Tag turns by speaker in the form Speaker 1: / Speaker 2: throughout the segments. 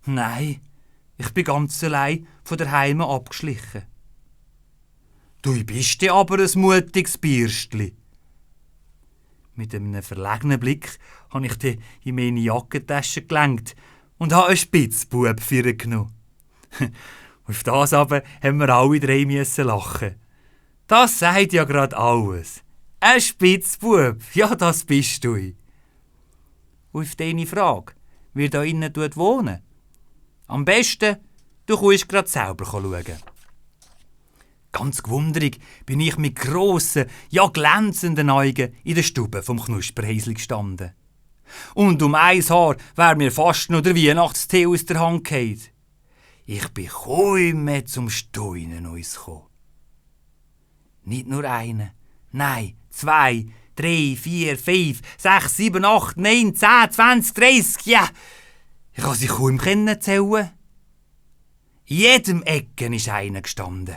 Speaker 1: Nein, ich bin ganz allein von der Heime abgeschlichen. Du bist ja aber ein mutiges Bürstli. Mit einem verlegenen Blick habe ich die in meine Jackentasche gelenkt und habe einen Spitzbub für ihn genommen. Auf das aber haben wir alle drei müssen lachen. Das sagt ja gerade alles. Ein Spitzbub, ja, das bist du. Auf deine Frage, wer da innen wohnen? Am besten, du kommst gerade selber schauen. Ganz gewundrig bin ich mit grossen, ja glänzenden Augen in der Stube vom Knusperhäsli gestanden. Und um ein Haar wär mir fast noch der Weihnachtstee aus der Hand gefallen. Ich bin kaum mehr zum Staunen uns gekommen. Nicht nur eine, nein, 2, 3, 4, 5, 6, 7, 8, 9, 10, 20, 30, ja! Ich konnte sie kaum zählen. In jedem Ecken ist einer gestanden.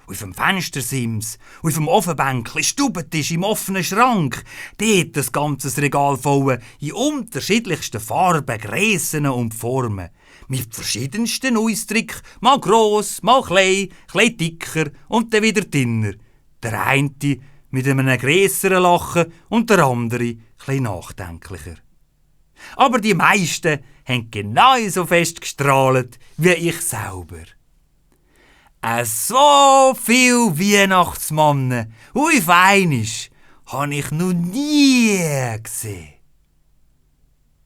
Speaker 1: Auf dem Fenstersims, auf dem Ofenbänkli, Stubentisch, im offenen Schrank. Dort ein ganzes Regal voll in unterschiedlichsten Farben, Grössen und Formen. Mit verschiedensten Ausdrücken, mal gross, mal klein dicker und dann wieder dünner. Der eine mit einem grösseren Lachen und der andere etwas nachdenklicher. Aber die meisten haben genauso fest gestrahlt wie ich selber. So viel Weihnachtsmannen auf einmal habe ich noch nie gesehen.